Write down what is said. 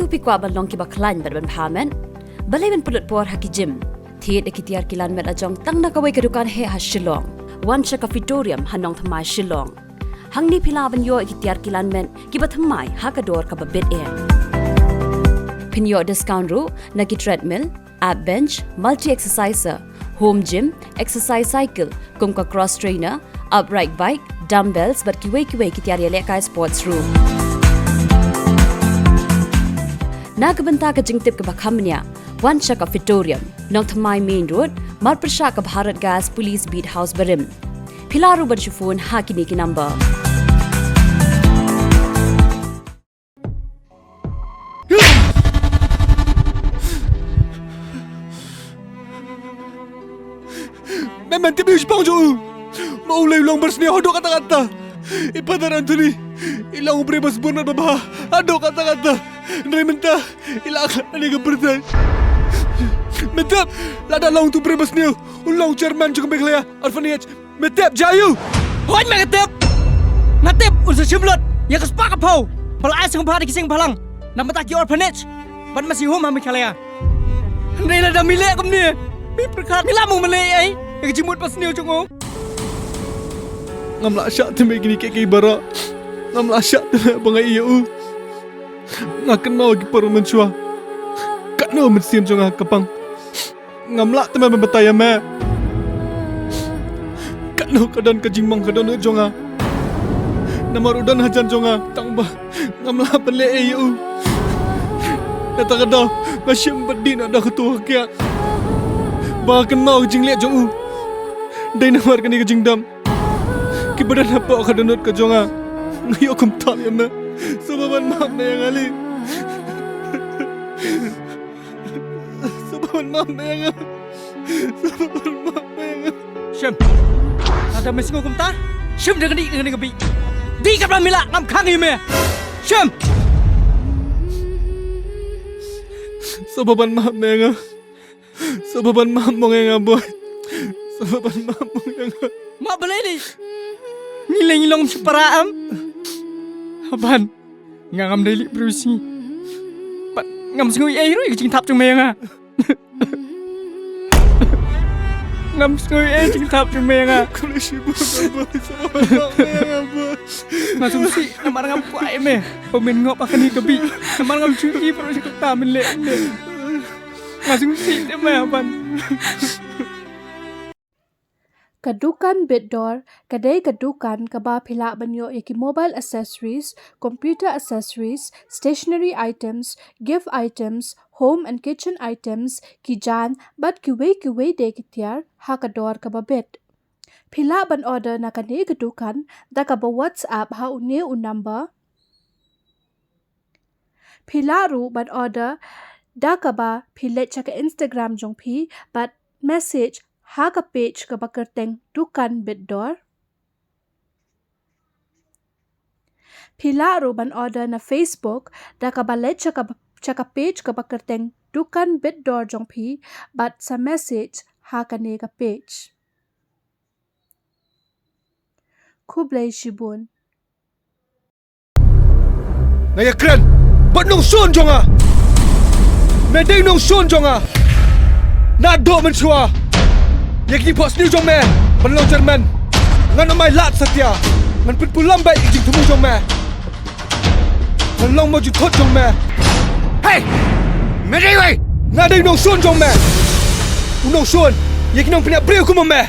tu pikwa balong ki baklan berban pamen balai ben pulut por haki gym thiet ekitiar kilan met ajong tang nakawai kedukan he ha Shillong wan cha cafetorium hanong thamai Shillong hangni phila ban yo ekitiar kilan men ki bathamai ha ka dor ka babet en pinyo discount ru naki treadmill ab bench multi exerciser home gym exercise cycle kumka cross trainer upright bike dumbbells but kiwe kitiar yele kai sports room Nagabanta ka jingtip ka bakhamnya One Shaka Fitorium Nong Thamai Main Road Marprasha ka Bharat Gas Police Beat House Barim Pilaru Barshufun Hakini ki number Memang tiba Jepang jo mau ulang berseni hodok kata-kata ipadar Anthony ilang ubre bas bunat babah adok kata-kata Nari mentah ilang ani ke pertai Metap lada long tu brebas niu ulang chairman juga beklaya orphanage metap jayu Hoi me ngatep unsur simlot ya kespak apau palai sang phari kising phalang namata ki orphanage ban masih home ha mikhalaya Nari lada mile kam ni mi prakhat mila mong male ai ya jimut pas niu chungo ngam la syak teme gini ke bara ngam la syak teme bangai iu ngakan mau gi paru menchua kat no mensiam jonga kapang ngamla teme betaya me kat no kadan ka jingmang kadan jonga namar udan hajan jonga tangba ngamla pele eu kata kada masyam bedin ada ketua kia bahkan mau jingle jongu dai namar kani ka jingdam ki badan apa kadan ka jonga ngayo kum tam ya me Sababan maaf na yang ali Sababan maaf na yang Syam Ada mesti ngukum ta Syam dengan gabi Di kapra mila ngam khang ime Syam Sababan maaf na yang Sababan maaf mo yang boy Sababan maaf mo yang Maaf balai ni Ngilang-ngilang separaam Haban ngam daily brusi pat ngam sngui ai roi jing thap chung menga ngam sngui ai jing thap chung menga kulishi bu ba masum si namar ngam kwai me pemen ngop akani kebi namar ngam chui pro si ta min le masum si te me Haban Kadukan bitdor, kadai kadukan kaba phila banyo yaki mobile accessories, computer accessories, stationery items, gift items, home and kitchen items, ki jan but kiwe de kitiar hakador kaba bit. Phila ban order na kane kadukan da kaba WhatsApp ha une number. Phila ru ban order da kaba philet chaka Instagram jong phi but message Haga page ka bakerteng dukan bitdor. Pila ban order na Facebook da ka balet chaka page ka bakerteng dukan bitdor jong pi but sa message haga ne ka page. Kublai shibun. Ngaya kren bat nong son jonga medeng nong son jonga na do menchua Yaki bos ni jong me Penlau Jerman Ngan amai lat satya Ngan penpulam baik jing temu jong me Ngan long maju thot jong me Hey Meri wei Ngadai nong son jong me Unong son Yaki nong penya breu kumam me